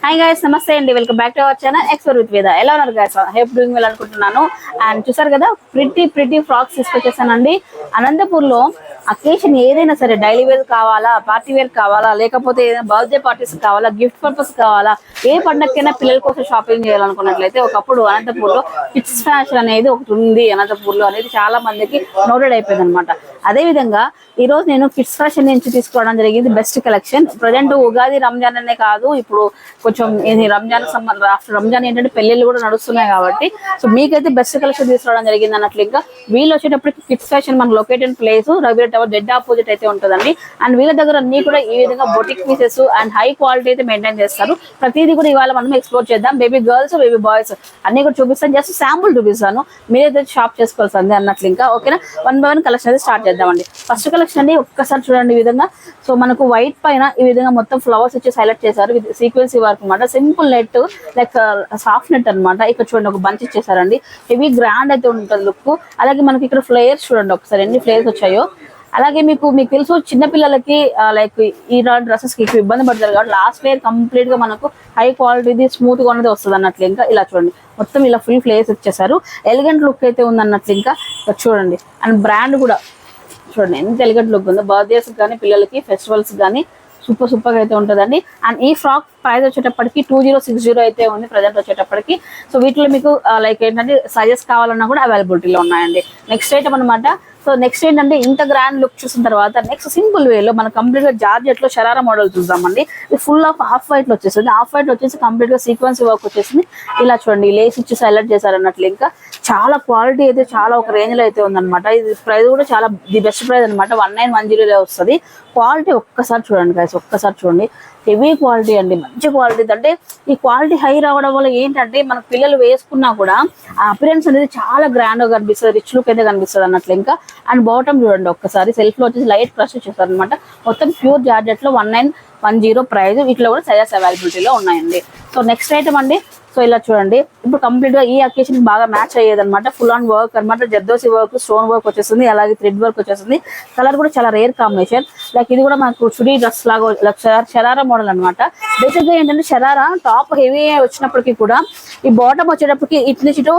Hi guys, నమస్తే అండి. Welcome back to our channel explore with వేద. ఎలా ఉన్నారు గైస్? హోప్ డూయింగ్ వెల్ అనుకుంటున్నాను. అండ్ చూసారు కదా, ప్రిటీ ఫ్రాక్స్ తీసుకొచ్చేసానండి. అనంతపూర్ లో అకేషన్ ఏదైనా సరే, డైలీ వేర్ కావాలా, పార్టీ వేర్ కావాలా, లేకపోతే ఏదైనా బర్త్డే పార్టీస్ కావాలా, గిఫ్ట్ పర్పస్ కావాలా, ఏ పండగకైనా పిల్లల కోసం షాపింగ్ చేయాలనుకున్నట్లయితే ఒకప్పుడు అనంతపూర్ లో కిడ్స్ ఫ్యాషన్ అనేది ఒకటి ఉంది. అనంతపూర్ లో అనేది చాలా మందికి నోటెడ్ అయిపోయింది అనమాట. అదే విధంగా ఈ రోజు నేను కిడ్స్ ఫ్యాషన్ నుంచి తీసుకోవడం జరిగింది best collection. Present Ugadi Ramzan అనే కాదు, ఇప్పుడు కొంచెం ఇది రంజాన్ ఆఫ్టర్ రంజాన్ ఏంటంటే పెళ్లిళ్ళు కూడా నడుస్తున్నాయి కాబట్టి సో మీకైతే బెస్ట్ కలెక్షన్ తీసుకోవడం జరిగింది అన్నట్లు. ఇంకా వీళ్ళు వచ్చేటప్పటికి కిడ్స్ ఫ్యాషన్ మన located place Ravi tower dead opposite అయితే ఉంటుందండి. అండ్ వీళ్ళ దగ్గర అన్ని కూడా ఈ విధంగా boutique pieces and high quality అయితే మెయింటైన్ చేస్తారు. ప్రతిదీ కూడా ఇవాళ మనం ఎక్స్ప్లోర్ చేద్దాం. బేబీ గర్ల్స్, బేబీ బాయ్స్ అన్ని కూడా చూపిస్తాను. జస్ట్ శాంపుల్ చూపిస్తాను, మీరైతే షాప్ చేసుకోవాల్సింది అన్నట్లు. ఇంకా ఓకేనా, వన్ బై వన్ కలెక్షన్ అయితే స్టార్ట్ చేద్దామండి. ఫస్ట్ కలెక్షన్ అండి, ఒక్కసారి చూడండి. ఈ విధంగా సో మనకు వైట్ పైన ఈ విధంగా మొత్తం ఫ్లవర్స్ వచ్చి హైలైట్ చేశారు విత్ సీక్వెన్సీ వర్క్ అనమాట. Simple net like soft net అనమాట. ఇక్కడ చూడండి ఒక బంచ్ ఇచ్చేసారండి. హెవీ గ్రాండ్ అయితే ఉంటుంది లుక్. అలాగే మనకి ఇక్కడ ఫ్లేయర్స్ చూడండి ఒకసారి ఎన్ని ఫ్లేయర్స్ వచ్చాయో. అలాగే మీకు తెలుసు చిన్నపిల్లలకి లైక్ ఈ డ్రెస్సెస్ కి ఇబ్బంది పడతారు కాబట్టి లాస్ట్ లేయర్ కంప్లీట్ గా మనకు హై క్వాలిటీది స్మూత్ గా ఉన్నది వస్తుంది అన్నట్లు. ఇంకా ఇలా చూడండి మొత్తం ఇలా ఫుల్ ఫ్లేయర్స్ ఇచ్చేసారు. ఎలిగెంట్ లుక్ అయితే ఉంది అన్నట్లు. ఇంకా చూడండి అండ్ బ్రాండ్ కూడా చూడండి ఎంత ఎలిగెంట్ లుక్ ఉందో. బర్త్డేస్ కానీ పిల్లలకి ఫెస్టివల్స్ కానీ సూపర్ గా అయితే ఉంటుందండి. అండ్ ఈ ఫ్రాక్ ప్రైస్ వచ్చేటప్పటికి 2060 అయితే ఉంది ప్రజెంట్ వచ్చేటప్పటికి. సో వీటిలో మీకు లైక్ ఏంటంటే సైజెస్ కావాలన్నా కూడా అవైలబిలిటీలో ఉన్నాయండి. నెక్స్ట్ ఐటమ్ అనమాట. సో నెక్స్ట్ ఏంటంటే ఇంత గ్రాండ్ లుక్ చూసిన తర్వాత నెక్స్ట్ సింపుల్ వేలో మనం కంప్లీట్ గా జార్జెట్ లో షరారా మోడల్ చూద్దామండి. ఇది ఫుల్ ఆఫ్ హాఫ్ వైట్ లో వచ్చేసింది. హాఫ్ వైట్ వచ్చేసి కంప్లీట్ గా సీక్వెన్స్ వర్క్ వచ్చేసింది. ఇలా చూడండి లేస్ ఇచ్చేసి హైలైట్ చేశారు అన్నట్లు. ఇంకా చాలా క్వాలిటీ అయితే చాలా ఒక రేంజ్ లో అయితే ఉందన్నమాట. ఇది ప్రైస్ కూడా చాలా ది బెస్ట్ ప్రైస్ అనమాట. 1910 వస్తుంది. క్వాలిటీ ఒక్కసారి చూడండి గైస్, ఒక్కసారి చూడండి. హెవీ క్వాలిటీ అండి, మంచి క్వాలిటీ. అంటే ఈ క్వాలిటీ హై రావడం వల్ల ఏంటంటే మన పిల్లలు వేసుకున్నా కూడా ఆ అపిరెన్స్ అనేది చాలా గ్రాండ్ గా కనిపిస్తుంది, రిచ్ లుక్ అయితే కనిపిస్తుంది అన్నట్లు. ఇంకా అండ్ బాటమ్ చూడండి ఒక్కసారి సెల్ఫ్ లో వచ్చేసి లైట్ క్రష్ చేస్తారు అనమాట. మొత్తం ప్యూర్ జార్జెట్ లో 1910 ప్రైస్. వీటిలో కూడా సైజెస్ అవైలబిలిటీలో ఉన్నాయండి. సో నెక్స్ట్ ఐటమ్ అండి. సో ఇలా చూడండి, ఇప్పుడు కంప్లీట్ గా ఈ అకేషన్ బాగా మ్యాచ్ అయ్యేది అనమాట. ఫుల్ ఆన్ వర్క్ అనమాట. జర్దోసి వర్క్, స్టోన్ వర్క్ వచ్చేసింది. అలాగే థ్రెడ్ వర్క్ వచ్చేసింది. కలర్ కూడా చాలా రేర్ కాంబినేషన్. లైక్ ఇది కూడా మనకు చుడీ డ్రెస్ లాగా షరారా మోడల్ అనమాట. బేసిక్ గా ఏంటంటే షరారా టాప్ హెవీ వచ్చినప్పటికీ కూడా ఈ బాటమ్ వచ్చేటప్పటికి ఇటు నుంచి ఇటు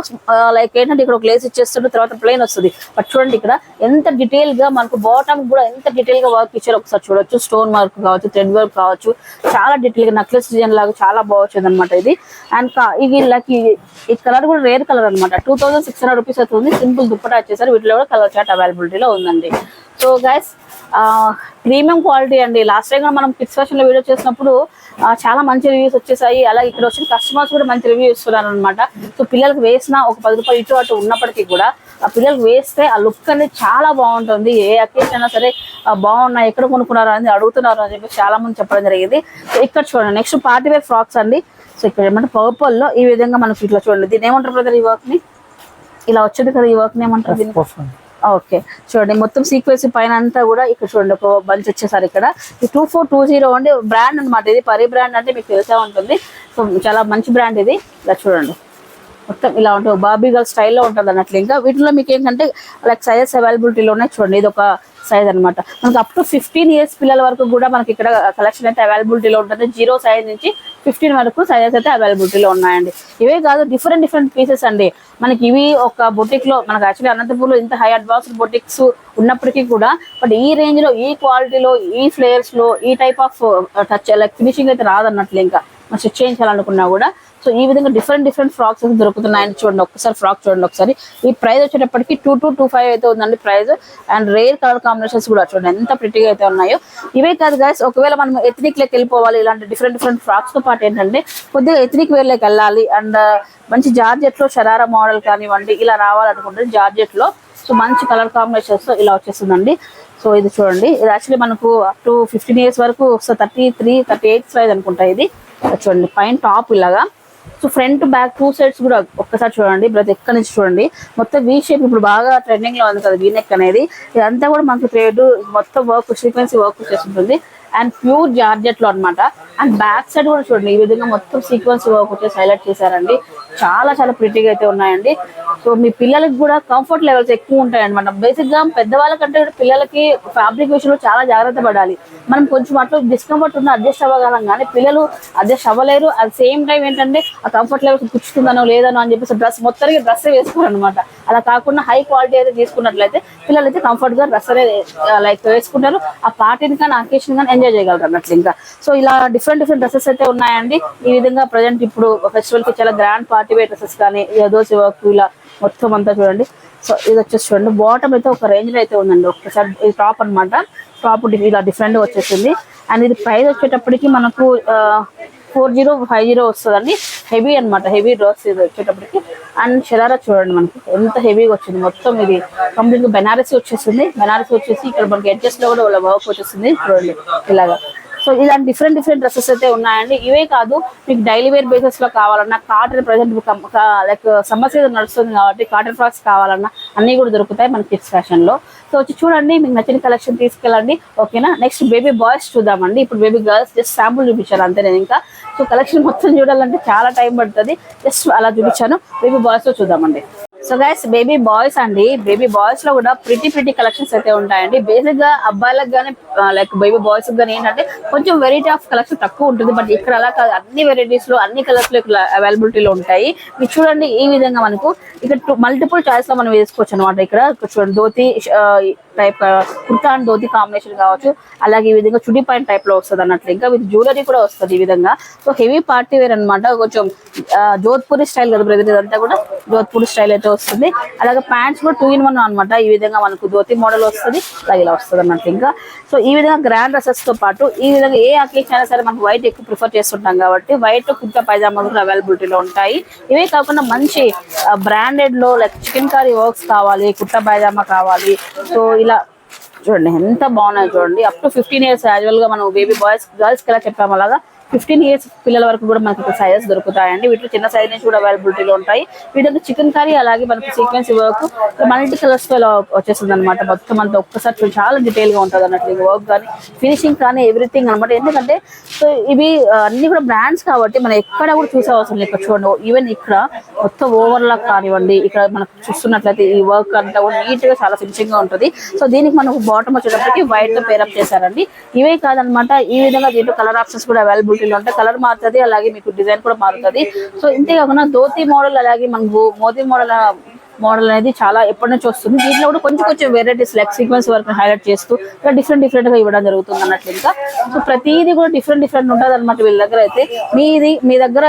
లైక్ ఏంటంటే ఇక్కడ ఒక లేస్ ఇచ్చేస్తుంది, తర్వాత ప్లెయిన్ వస్తుంది. బట్ చూడండి ఇక్కడ ఎంత డీటెయిల్ గా మనకు బాటమ్ కూడా ఎంత డీటెయిల్ గా వర్క్ ఇచ్చారు ఒకసారి చూడొచ్చు. స్టోన్ వర్క్ కావచ్చు, థ్రెడ్ వర్క్ కావచ్చు, చాలా డీటెయిల్ గా నెక్లెస్ డిజైన్ లాగా చాలా బాగుంది అనమాట ఇది. అండ్ ఇది లైక్ ఈ కలర్ కూడా రేర్ కలర్ అనమాట. 2600 రూపీస్ అవుతుంది. సింపుల్ దుప్పటా వచ్చేసారు. వీటిలో కూడా కలర్ చార్ట్ అవైలబిలిటీలో ఉందండి. సో గైస్ ప్రీమియం క్వాలిటీ అండి. లాస్ట్ టైం మనం కిడ్స్ ఫ్యాషన్ లో వీడియో చేసినప్పుడు చాలా మంచి రివ్యూస్ వచ్చేసాయి. అలాగే ఇక్కడ వచ్చిన కస్టమర్స్ కూడా మంచి రివ్యూ ఇస్తున్నారు అనమాట. సో పిల్లలకు వేసిన ఒక 10 రూపాయలు ఇటు అటు ఉన్నప్పటికీ కూడా ఆ పిల్లలకు వేస్తే ఆ లుక్ అనేది చాలా బాగుంటుంది. ఏ అకేషన్ అయినా సరే బాగున్నాయి, ఎక్కడ కొనుక్కున్నారు అని అడుగుతున్నారు అని చెప్పి చాలా మంది చెప్పడం జరిగింది. సో ఇక్కడ చూడండి నెక్స్ట్ పార్టీ వేర్ ఫ్రాక్స్ అండి. సో ఇక్కడ ఏమంటే పర్పుల్ లో ఈ విధంగా మనకి ఇట్లా చూడండి. దీన్ని ఏమంటారు బ్రదర్? ఈ వర్క్ ని ఇలా వచ్చేది కదా, ఈ వర్క్ ని ఏమంటారు దీన్ని? ఓకే చూడండి మొత్తం సీక్వెన్స్ పైన అంతా కూడా ఇక్కడ చూడండి ఒక బంచ్ వచ్చేసారు. ఇక్కడ ఈ 2420 అంటే బ్రాండ్ అనమాట. ఇది పరి బ్రాండ్ అంటే మీకు తెలిసే ఉంటుంది. సో చాలా మంచి బ్రాండ్ ఇది. ఇలా చూడండి మొత్తం ఇలా ఉంటుంది, బాబీ గర్ల్ స్టైల్లో ఉంటుంది అన్నట్లు. ఇంకా వీటిలో మీకు ఏంటంటే లైక్ సైజెస్ అవైలబిలిటీలో ఉన్నాయి. చూడండి ఇది ఒక సైజ్ అనమాట. మనకు అప్ టు 15 ఇయర్స్ పిల్లల వరకు కూడా మనకి ఇక్కడ కలెక్షన్ అయితే అవైలబిలిటీలో ఉంటుంది. 0 సైజ్ నుంచి 15 వరకు సైజెస్ అయితే అవైలబిలిటీలో ఉన్నాయండి. ఇవే కాదు డిఫరెంట్ పీసెస్ అండి. మనకి ఇవి ఒక బొటిక్ లో మనకి యాక్చువల్లీ అనంతపూర్లో ఇంత హై అడ్వాన్స్డ్ బొటిక్స్ ఉన్నప్పటికీ కూడా బట్ ఈ రేంజ్ లో, ఈ క్వాలిటీలో, ఈ ఫ్లేయర్స్ లో ఈ type of touch like finishing అయితే రాదన్నట్లు. ఇంకా మనం స్టిచ్ చేయించాలనుకున్నా కూడా సో ఈ విధంగా డిఫరెంట్ ఫ్రాక్స్ అయితే దొరుకుతున్నాయని చూడండి. ఒకసారి ఫ్రాక్ చూడండి ఒకసారి. ఈ ప్రైస్ వచ్చేటప్పటికి 2225 అయితే ఉందండి price. And rare colour combinations కూడా చూడండి ఎంత ప్రిటీగా అయితే ఉన్నాయో. ఇవే కాదు గైస్, ఒకవేళ మనం ఎథనిక్ లెక్క వెళ్ళిపోవాలి, ఇలాంటి డిఫరెంట్ ఫ్రాక్స్ తో పాటు ఏంటంటే కొద్దిగా ఎథనిక్ వేర్ లెక్క వెళ్ళాలి అండ్ మంచి జార్జెట్ లో షరారా మోడల్ కానివ్వండి ఇలా రావాలనుకుంటే జార్జెట్ లో సో మంచి కలర్ కాంబినేషన్స్ తో ఇలా వచ్చేస్తుందండి. సో ఇది చూడండి, ఇది యాక్చువల్లీ మనకు అప్ టు 15 ఇయర్స్ వరకు 33, 38 సైజ్ అనుకుంటా. ఇది చూడండి పైన టాప్ ఇలాగా. సో ఫ్రంట్ బ్యాక్ 2 సైడ్స్ కూడా ఒక్కసారి చూడండి. ప్రతి ఎక్కడి నుంచి చూడండి మొత్తం వీ షేప్ ఇప్పుడు బాగా ట్రెండింగ్ లో ఉంది కదా వీ నెక్ అనేది. ఇదంతా కూడా మనకు థ్రెడ్ మొత్తం వర్క్ సీక్వెన్స్ వర్క్ చేస్తుంటుంది. అండ్ ప్యూర్ జార్జెట్ లో అనమాట. అండ్ బ్యాక్ సైడ్ కూడా చూడండి ఈ విధంగా మొత్తం సీక్వెన్స్ వర్క్ వచ్చేసి హైలైట్ చేశారండి. చాలా చాలా ప్రిటీగా అయితే ఉన్నాయండి. సో మీ పిల్లలకి కూడా కంఫర్ట్ లెవెల్స్ ఎక్కువ ఉంటాయి అనమాట. బేసిక్ గా పెద్దవాళ్ళ కంటే కూడా పిల్లలకి ఫ్యాబ్రిక్ విషయంలో చాలా జాగ్రత్త పడాలి. మనం కొంచెం అట్లా డిస్కంఫర్ట్ ఉన్న అడ్జస్ట్ అవ్వగలం, కానీ పిల్లలు అడ్జస్ట్ అవ్వలేరు. అట్ సేమ్ టైం ఏంటంటే ఆ కంఫర్ట్ లెవెల్స్ పుచ్చుతుందనో లేదనో అని చెప్పేసి మొత్తానికి డ్రెస్ వేసుకోరు అనమాట. అలా కాకుండా హై క్వాలిటీ అయితే తీసుకున్నట్లయితే పిల్లలు అయితే కంఫర్ట్ గా డ్రెస్ అనేది లైక్ వేసుకుంటారు. ఆ పార్టీని కానీ అకేషన్ కానీ ఎంజాయ్ చేయగలరు అన్నట్లు. ఇంకా సో ఇలా డిఫరెంట్ డ్రెస్సెస్ అయితే ఉన్నాయండి. ఈ విధంగా ప్రజెంట్ ఇప్పుడు ఫెస్టివల్ కి చాలా గ్రాండ్ పార్టీ వేర్ డ్రెస్సెస్ కానీ దోసి వర్క్ ఇలా మొత్తం అంతా చూడండి. సో ఇది వచ్చేసి చూడండి బాటమ్ అయితే ఒక రేంజ్ లో అయితే ఉందండి. ఒకసారి ఇది టాప్ అనమాట. టాప్ ఇలా డిఫరెంట్ గా వచ్చేసింది. అండ్ ఇది ప్రైస్ వచ్చేటప్పటికి మనకు 4050 వస్తుందండి. హెవీ అనమాట, హెవీ డ్రెస్ ఇది వచ్చేటప్పటికి. అండ్ షరారా చూడండి మనకి ఎంత హెవీగా వచ్చింది. మొత్తం ఇది కంప్లీట్ గా బెనారసీ వచ్చేసింది. బెనారసీ వచ్చేసి ఇక్కడ మనకి ఎడ్జెస్ లో కూడా వర్క్ వచ్చేసింది చూడండి ఇలాగా. సో ఇలాంటి డిఫరెంట్ డ్రెస్సెస్ అయితే ఉన్నాయండి. ఇవే కాదు, మీకు డైలీ వేర్ బేసిస్ లో కావాలన్నా cotton present like summer season నడుస్తుంది కాబట్టి కాటన్ ఫ్రాక్స్ కావాలన్నా అన్ని కూడా దొరుకుతాయి మన కిడ్స్ ఫ్యాషన్ లో. సో వచ్చి చూడండి, మీకు నచ్చిన కలెక్షన్ తీసుకెళ్ళండి. ఓకేనా. నెక్స్ట్ బేబీ బాయ్స్ చూద్దామండి. ఇప్పుడు బేబీ గర్ల్స్ జస్ట్ శాంపుల్ చూపించాను అంతే నేను. ఇంకా సో కలెక్షన్ మొత్తం చూడాలంటే చాలా టైం పడుతుంది. జస్ట్ అలా చూపించాను. బేబీ బాయ్స్ లో చూద్దామండి. సో గైస్ బేబీ బాయ్స్ అండి. బేబీ బాయ్స్ లో కూడా ప్రిటీ కలెక్షన్స్ అయితే ఉంటాయండి. బేసిక్ గా అబ్బాయిలకు కానీ లైక్ బేబీ బాయ్స్ కానీ ఏంటంటే కొంచెం వెరైటీ ఆఫ్ కలెక్షన్ తక్కువ ఉంటుంది. బట్ ఇక్కడ అలా కాదు, అన్ని వెరైటీస్ లో అన్ని కలర్స్ లో అవైలబిలిటీలో ఉంటాయి. మీరు చూడండి ఈ విధంగా మనకు ఇక్కడ మల్టిపుల్ చాయిస్ లో మనం వేసుకోవచ్చు అనమాట. ఇక్కడ చూడండి dhoti type kurta and dhoti combination కావచ్చు. అలాగే ఈ విధంగా చుడి పాయింట్ టైప్ లో వస్తుంది అన్నట్లు. ఇంకా విత్ జ్యువెలరీ కూడా వస్తుంది ఈ విధంగా. సో హెవీ పార్టీ వేర్ అనమాట. కొంచెం జోధ్పూరి స్టైల్ కదా బ్రదర్, ఇదంతా కూడా జోధ్పూరి స్టైల్ అయితే వస్తుంది. అలాగే ప్యాంట్స్ కూడా 2 in 1 అనమాట. ఈ విధంగా మనకు ధోతి మోడల్ వస్తుంది, అలాగే ఇలా వస్తుంది అన్నట్టు. ఇంకా సో ఈ విధంగా గ్రాండ్ డ్రెస్సెస్ తో పాటు ఈ విధంగా ఏ అకేషన్ అయినా సరే మనకు వైట్ ఎక్కువ ప్రిఫర్ చేస్తుంటాం కాబట్టి వైట్ కుర్తా పైజామా కూడా అవైలబిలిటీలో ఉంటాయి. ఇవే కాకుండా మంచి బ్రాండెడ్ లో లైక్ చికెన్ కర్రీ వర్క్స్ కావాలి, కుర్తా పైజామా కావాలి. సో ఇలా చూడండి ఎంత బాగున్నాయి చూడండి. అప్ టు 15 years యాజువల్ గా మనం బేబీ బాయ్స్ గర్ల్స్ కి ఎలా చెప్పాము అలాగా 15 years పిల్లల వరకు కూడా మనకి ఇక్కడ సైజెస్ దొరుకుతాయండి. వీటిలో చిన్న సైజ్ నుంచి కూడా అవైలబిలిటీలో ఉంటాయి. వీటిలో చికెన్ కర్రీ అలాగే మనకి సీక్వెన్స్ వర్క్ మల్టీ కలర్స్ తో వచ్చేస్తుంది అనమాట. మొత్తం అంతా ఒక్కసారి చాలా డీటెయిల్ గా ఉంటుంది అన్నట్లు. వర్క్ కానీ ఫినిషింగ్ కానీ ఎవ్రీథింగ్ అనమాట. ఎందుకంటే సో ఇవి అన్ని కూడా బ్రాండ్స్ కాబట్టి మనం ఎక్కడ కూడా చూసే అవసరం లేదు. ఇక్కడ చూడండి ఈవెన్ ఇక్కడ మొత్తం ఓవర్లాక్ కానివ్వండి, ఇక్కడ మనకు చూస్తున్నట్లయితే ఈ వర్క్ అంతా కూడా నీట్ గా చాలా ఫినిషింగ్ గా ఉంటుంది. సో దీనికి మనకు బాటమ్ వచ్చేటప్పటికి వైట్ తో పేరప్ చేశారండి. ఇవే కాదనమాట, ఈ విధంగా దీంట్లో కలర్ ఆప్షన్స్ కూడా అవైలబిలిటీ ఉంటాయి. కలర్ మారుతుంది, అలాగే మీకు డిజైన్ కూడా మారుతుంది. సో ఇంతే కాకుండా ధోతి మోడల్ అలాగే మనకు మోదీ మోడల్ అనేది చాలా ఎప్పటి నుంచి వస్తుంది. దీంట్లో కూడా కొంచెం varieties like sequence work highlight చేస్తూ ఇలా డిఫరెంట్ గా ఇవ్వడం జరుగుతుంది అన్నట్లు. ఇంకా సో ప్రతిదీ కూడా డిఫరెంట్ ఉంటుంది అనమాట వీళ్ళ దగ్గర అయితే. మీ దగ్గర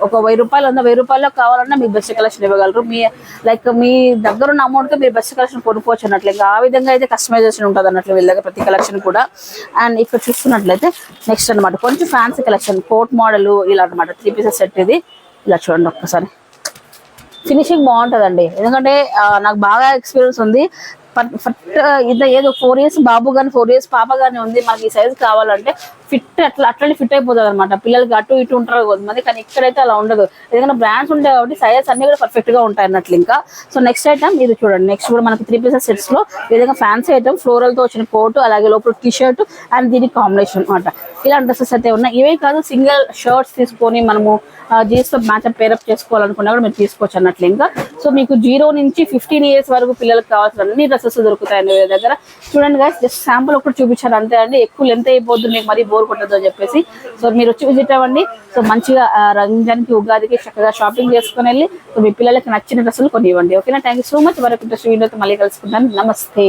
ఒక 1000 రూపాయలు ఉందా, 1000 రూపాయల్లో కావాలన్నా మీకు బెస్ట్ కలెక్షన్ ఇవ్వగలరు. మీ దగ్గర ఉన్న అమౌంట్ తో మీరు బెస్ట్ కలెక్షన్ కొనుక్కోవచ్చు అన్నట్లు. ఇంకా ఆ విధంగా అయితే కస్టమైజేషన్ ఉంటుంది అన్నట్లు వీళ్ళ దగ్గర ప్రతి కలెక్షన్ కూడా. అండ్ ఇక్కడ చూస్తున్నట్లయితే నెక్స్ట్ అనమాట కొంచెం ఫ్యాన్సీ కలెక్షన్ కోట్ మోడల్ ఇలా అనమాట. 3 pieces సెట్ ఇది. ఇలా చూడండి ఒక్కసారి ఫినిషింగ్ బాగుంటుందండి. ఎందుకంటే నాకు బాగా ఎక్స్పీరియన్స్ ఉంది. ఇద్దరు ఏదో 4 years బాబు కానీ 4 years పాప కానీ ఉంది. మనకి ఈ సైజ్ కావాలంటే అట్లనే ఫిట్ అయిపోతుంది అనమాట. పిల్లలకి అటు ఇటు ఉంటారు కొంతమంది, కానీ ఇక్కడైతే అలా ఉండదు. ఎందుకంటే బ్రాండ్స్ ఉంటాయి కాబట్టి సైజెస్ అన్ని కూడా పర్ఫెక్ట్ గా ఉంటాయి అన్నట్లు. ఇంకా సో నెక్స్ట్ ఐటమ్ ఇది చూడండి. నెక్స్ట్ కూడా మనకి 3 pieces సెట్స్ లో ఈ విధంగా ఫ్యాన్సీ ఐటమ్ ఫ్లోరల్ తో వచ్చిన కోట్, అలాగే లోపల టీ షర్ట్ అండ్ దీనికి కాంబినేషన్ అనమాట. ఇలాంటి డ్రెస్సెస్ అయితే ఉన్నాయి. ఇవే కాదు సింగిల్ షర్ట్స్ తీసుకొని మనము జీన్స్ తో మ్యాచప్ పేరప్ చేసుకోవాలనుకున్నా కూడా మీరు తీసుకోవచ్చు అన్నట్లు. ఇంకా సో మీకు 0 నుంచి 15 years వరకు పిల్లలకు కావాల్సిన అన్ని డ్రెస్సెస్ దొరుకుతాయండి వీళ్ళ దగ్గర. చూడండి గైస్, జస్ట్ శాంపుల్ ఒకటి చూపించాను అంతే అండి. ఎక్కువ లెంత్ అయిపోతుంది, మీకు మరీ బోర్ కొట్టదు అని చెప్పేసి. సో మీరు వచ్చి విజిట్ అవ్వండి. సో మంచిగా రంజాన్కి ఉగాదికి చక్కగా షాపింగ్ చేసుకుని వెళ్ళి సో మీ పిల్లలకి నచ్చిన డ్రెస్సులు కొనివ్వండి. ఓకేనా. Thank you so much. వరకు ఇంట్రెస్ట్ వీడియోతో మళ్ళీ కలుసుకుంటాను. నమస్తే.